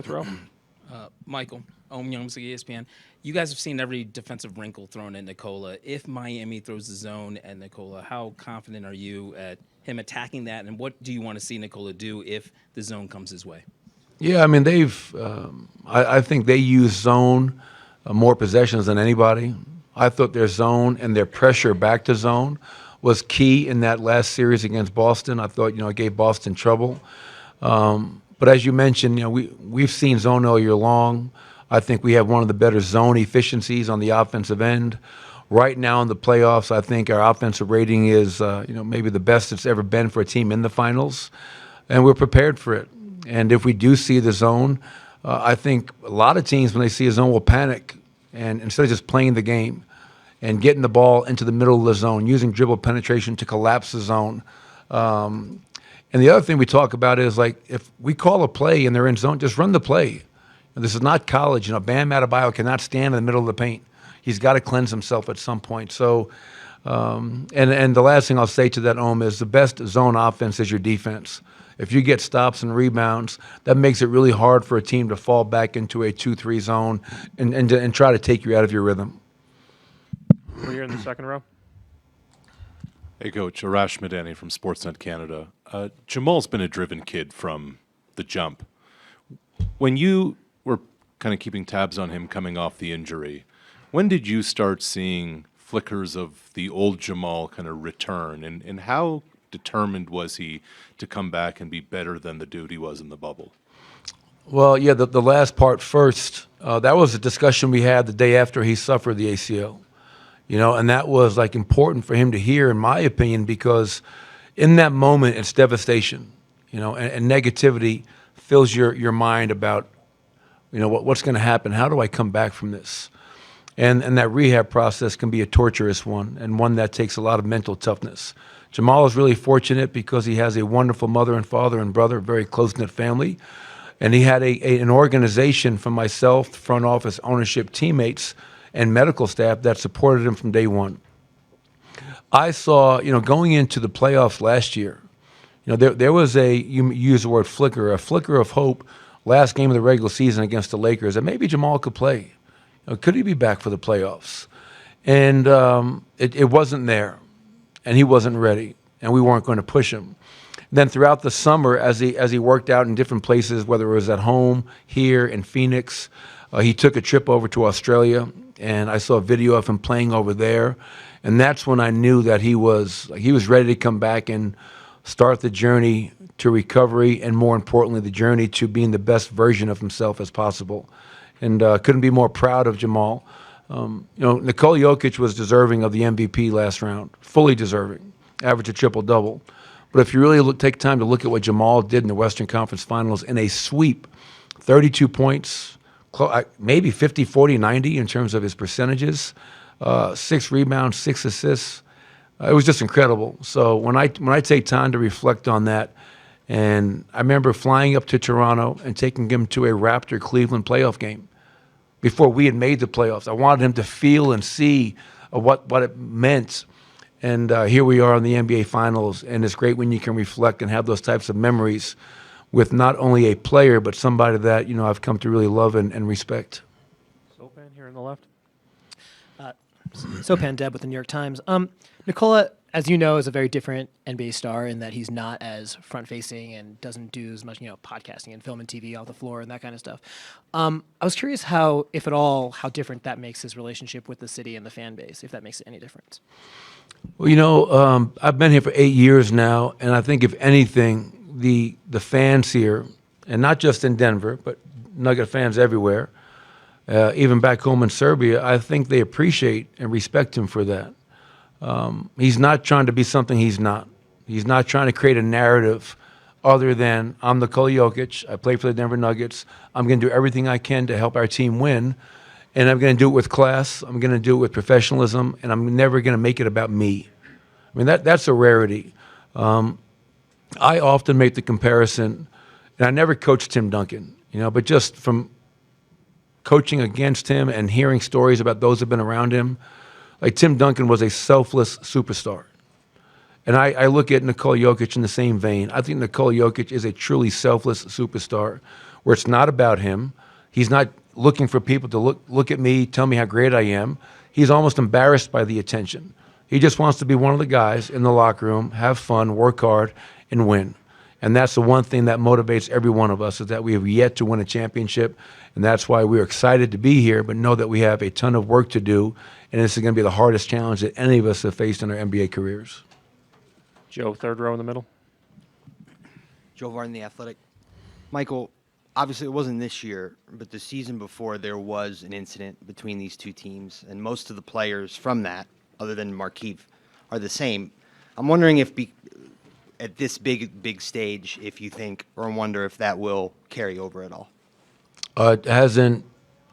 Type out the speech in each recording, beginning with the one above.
row. Michael, Young's ESPN. You guys have seen every defensive wrinkle thrown at Nikola. If Miami throws the zone at Nikola, how confident are you at him attacking that? And what do you want to see Nikola do if the zone comes his way? Yeah, I mean they've. I think they use zone more possessions than anybody. I thought their zone and their pressure back to zone was key in that last series against Boston. I thought it gave Boston trouble. But as you mentioned, we've seen zone all year long. I think we have one of the better zone efficiencies on the offensive end. Right now in the playoffs, I think our offensive rating is maybe the best it's ever been for a team in the finals, and we're prepared for it. And if we do see the zone, I think a lot of teams when they see a zone will panic, and instead of just playing the game and getting the ball into the middle of the zone, using dribble penetration to collapse the zone. And the other thing we talk about is like if we call a play and they're in zone, just run the play. This is not college. Bam Adebayo cannot stand in the middle of the paint. He's got to cleanse himself at some point. So, and the last thing I'll say to that, is the best zone offense is your defense. If you get stops and rebounds, that makes it really hard for a team to fall back into a 2-3 zone and try to take you out of your rhythm. We're here in the second row. Hey, Coach. Arash Madani from Sportsnet Canada. Jamal's been a driven kid from the jump. When you were kind of keeping tabs on him coming off the injury, when did you start seeing flickers of the old Jamal kind of return? And how determined was he to come back and be better than the dude he was in the bubble? Well, yeah, the last part first. That was a discussion we had the day after he suffered the ACL. And that was like important for him to hear, in my opinion, because in that moment it's devastation, and negativity fills your mind about, what's going to happen. How do I come back from this? And that rehab process can be a torturous one and one that takes a lot of mental toughness. Jamal is really fortunate because he has a wonderful mother and father and brother, very close-knit family. And he had an organization from myself, front office, ownership, teammates, and medical staff that supported him from day one. I saw, going into the playoffs last year, there was you use the word flicker, a flicker of hope last game of the regular season against the Lakers that maybe Jamal could play. Could he be back for the playoffs? And it wasn't there, and he wasn't ready, and we weren't going to push him. Then throughout the summer, as he worked out in different places, whether it was at home, here in Phoenix, he took a trip over to Australia, and I saw a video of him playing over there, and that's when I knew that he was ready to come back and start the journey to recovery, and more importantly, the journey to being the best version of himself as possible. And couldn't be more proud of Jamal. Nikola Jokic was deserving of the MVP last round, fully deserving, averaged a triple-double. But if you really take time to look at what Jamal did in the Western Conference Finals in a sweep, 32 points, maybe 50, 40, 90 in terms of his percentages, 6 rebounds, 6 assists. It was just incredible. So when I take time to reflect on that, and I remember flying up to Toronto and taking him to a Raptor-Cleveland playoff game before we had made the playoffs. I wanted him to feel and see what it meant. And here we are in the NBA Finals, and it's great when you can reflect and have those types of memories with not only a player, but somebody that, I've come to really love and respect. Sopan here on the left. Sopan Deb with the New York Times. Nikola, as you know, is a very different NBA star in that he's not as front-facing and doesn't do as much, podcasting and film and TV off the floor and that kind of stuff. I was curious how, if at all, how different that makes his relationship with the city and the fan base, if that makes any difference. Well, I've been here for 8 years now, and I think if anything, the fans here, and not just in Denver, but Nugget fans everywhere, even back home in Serbia, I think they appreciate and respect him for that. He's not trying to be something he's not. He's not trying to create a narrative other than, I'm Nikola Jokic, I play for the Denver Nuggets, I'm going to do everything I can to help our team win, and I'm going to do it with class, I'm going to do it with professionalism, and I'm never going to make it about me. I mean, that's a rarity. I often make the comparison, and I never coached Tim Duncan, but just from coaching against him and hearing stories about those who have been around him, like Tim Duncan was a selfless superstar. And I look at Nikola Jokic in the same vein. I think Nikola Jokic is a truly selfless superstar where it's not about him. He's not looking for people to look at me, tell me how great I am. He's almost embarrassed by the attention. He just wants to be one of the guys in the locker room, have fun, work hard, and win. And that's the one thing that motivates every one of us, is that we have yet to win a championship. And that's why we're excited to be here, but know that we have a ton of work to do. And this is going to be the hardest challenge that any of us have faced in our NBA careers. Joe, third row in the middle. Joe Varden, The Athletic. Michael, obviously it wasn't this year, but the season before there was an incident between these two teams, and most of the players from that, other than Markieff, are the same. I'm wondering if at this big stage, if you think or wonder if that will carry over at all. It hasn't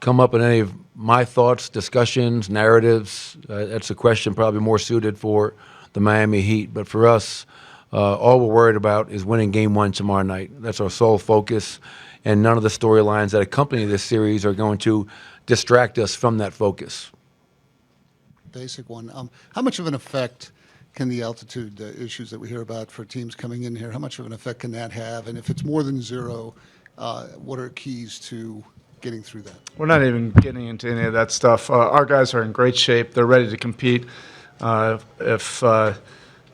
come up in any of my thoughts, discussions, narratives. That's a question probably more suited for the Miami Heat. But for us, all we're worried about is winning Game 1 tomorrow night. That's our sole focus, and none of the storylines that accompany this series are going to distract us from that focus. Basic one. How much of an effect can the altitude issues that we hear about for teams coming in here, how much of an effect can that have? And if it's more than 0, what are keys to getting through that? We're not even getting into any of that stuff. Our guys are in great shape. They're ready to compete. If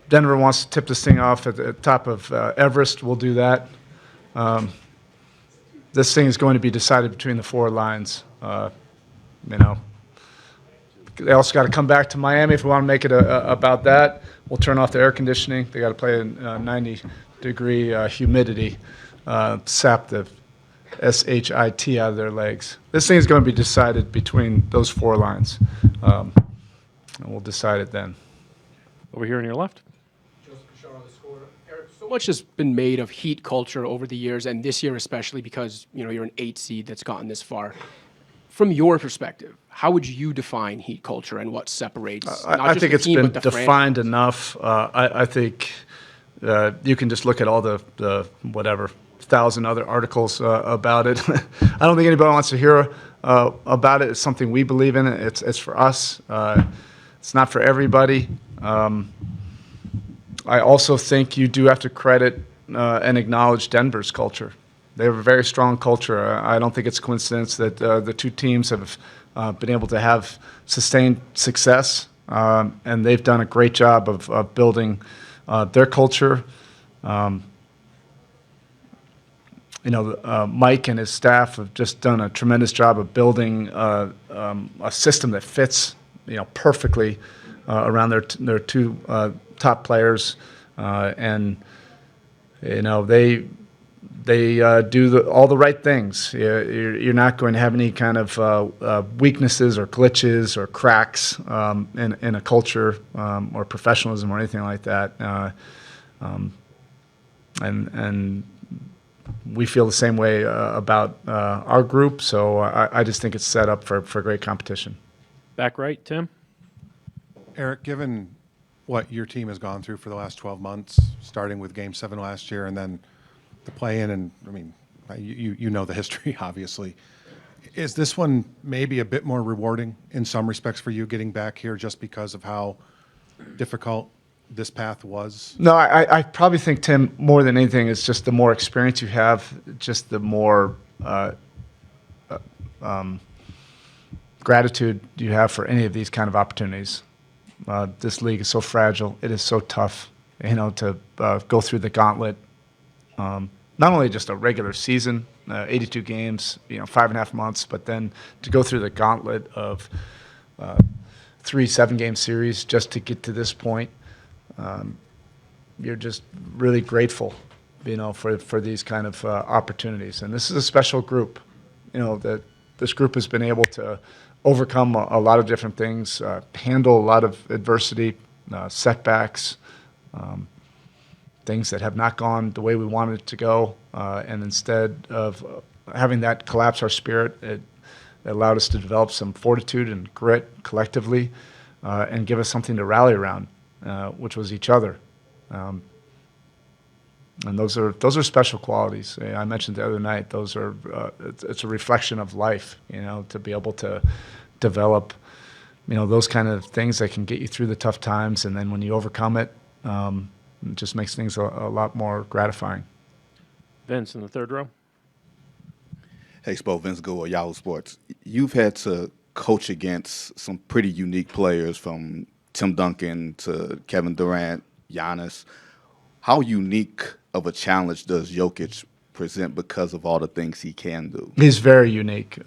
Denver wants to tip this thing off at the top of Everest, we'll do that. This thing is going to be decided between the 4 lines. They also got to come back to Miami if we want to make it about that. We'll turn off the air conditioning. They got to play in 90-degree humidity, sap the shit out of their legs. This thing is going to be decided between those 4 lines, and we'll decide it then. Over here on your left. So much has been made of Heat culture over the years, and this year especially because you're an 8 seed that's gotten this far. From your perspective, how would you define Heat culture and what separates? I think it's been defined enough. I think you can just look at all the whatever 1,000 other articles about it. I don't think anybody wants to hear about it. It's something we believe in. It's for us. It's not for everybody. I also think you do have to credit and acknowledge Denver's culture. They have a very strong culture. I don't think it's a coincidence that the two teams have been able to have sustained success, and they've done a great job of building their culture. Mike and his staff have just done a tremendous job of building a system that fits, perfectly around their 2 top players, and they do all the right things. You're not going to have any kind of weaknesses or glitches or cracks in a culture or professionalism or anything like that. And we feel the same way about our group. So I just think it's set up for great competition. Back right, Tim. Eric, given what your team has gone through for the last 12 months, starting with Game 7 last year and then the play-in, and I mean, you know the history, obviously. Is this one maybe a bit more rewarding in some respects for you getting back here just because of how difficult this path was? No, I probably think, Tim, more than anything, it's just the more experience you have, just the more gratitude you have for any of these kind of opportunities. This league is so fragile. It is so tough, to go through the gauntlet. Not only just a regular season, 82 games, 5.5 months, but then to go through the gauntlet of 3 7-game series just to get to this point. You're just really grateful, for these kind of opportunities. And this is a special group, that this group has been able to overcome a lot of different things, handle a lot of adversity, setbacks, things that have not gone the way we wanted it to go. And instead of having that collapse our spirit, it allowed us to develop some fortitude and grit collectively and give us something to rally around, which was each other. And those are special qualities. I mentioned the other night, those are it's a reflection of life, to be able to develop, those kind of things that can get you through the tough times, and then when you overcome it, it just makes things a lot more gratifying. Vince in the third row. Hey, Spo, Vince Gould, Yahoo Sports. You've had to coach against some pretty unique players from Tim Duncan to Kevin Durant, Giannis. How unique of a challenge does Jokic present because of all the things he can do? He's very unique.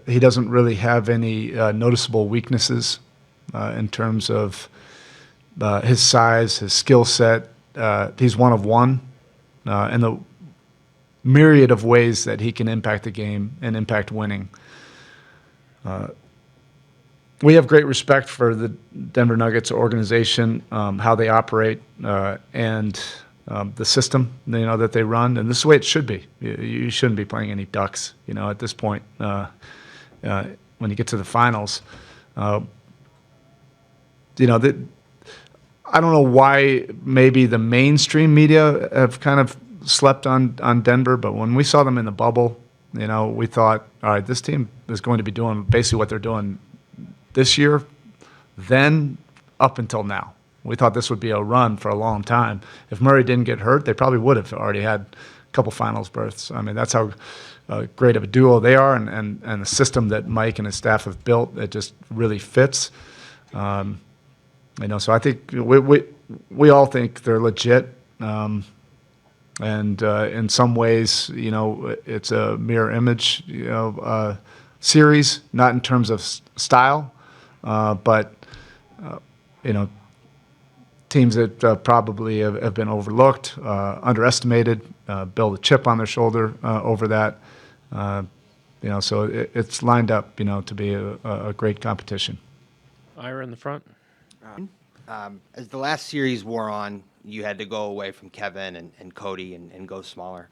He doesn't really have any noticeable weaknesses in terms of his size, his skill set. He's one of one, and the myriad of ways that he can impact the game and impact winning. We have great respect for the Denver Nuggets organization, how they operate, and the system that they run, and this is the way it should be. You shouldn't be playing any ducks, at this point. When you get to the finals, I don't know why maybe the mainstream media have kind of slept on Denver, but when we saw them in the bubble, we thought, all right, this team is going to be doing basically what they're doing this year, then up until now. We thought this would be a run for a long time. If Murray didn't get hurt, they probably would have already had a couple finals berths. I mean, that's how great of a duo they are, and the system that Mike and his staff have built, it just really fits. So I think we all think they're legit. And in some ways, it's a mirror image, series, not in terms of style, but teams that probably have been overlooked, underestimated, build a chip on their shoulder over that. So it's lined up, to be a great competition. Ira in the front. As the last series wore on, you had to go away from Kevin and Cody and go smaller.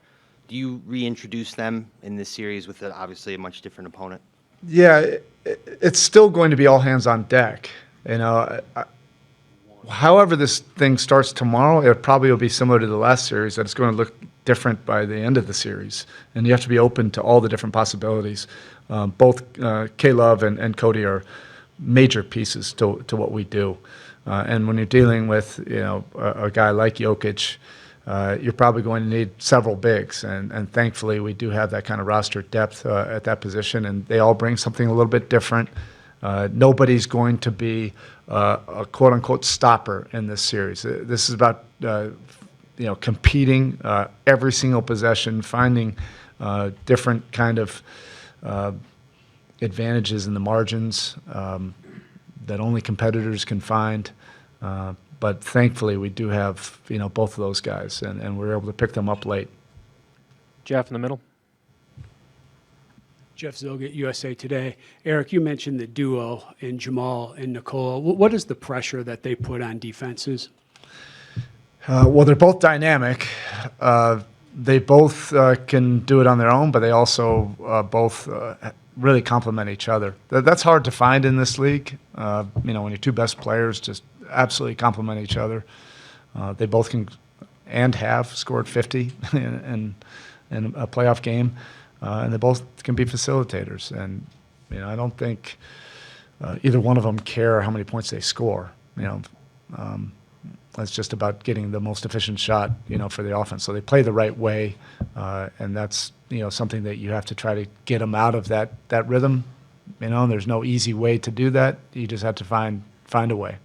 Do you reintroduce them in this series with obviously a much different opponent? Yeah, it's still going to be all hands on deck. However this thing starts tomorrow, it probably will be similar to the last series, that it's going to look different by the end of the series. And you have to be open to all the different possibilities. Both K-Love and Cody are major pieces to what we do. And when you're dealing with a guy like Jokic, you're probably going to need several bigs, and thankfully we do have that kind of roster depth at that position, and they all bring something a little bit different. Nobody's going to be a quote-unquote stopper in this series. This is about competing every single possession, finding different kind of advantages in the margins that only competitors can find. But thankfully, we do have both of those guys, and we're able to pick them up late. Jeff in the middle. Jeff Zilgett, USA Today. Eric, you mentioned the duo in Jamal and Nikola. What is the pressure that they put on defenses? Well, they're both dynamic. They both can do it on their own, but they also both really complement each other. That's hard to find in this league. When your two best players just absolutely complement each other. They both can and have scored 50 in a playoff game, and they both can be facilitators. And I don't think either one of them care how many points they score. It's just about getting the most efficient shot, for the offense. So they play the right way, and that's something that you have to try to get them out of that rhythm. And there's no easy way to do that. You just have to find a way.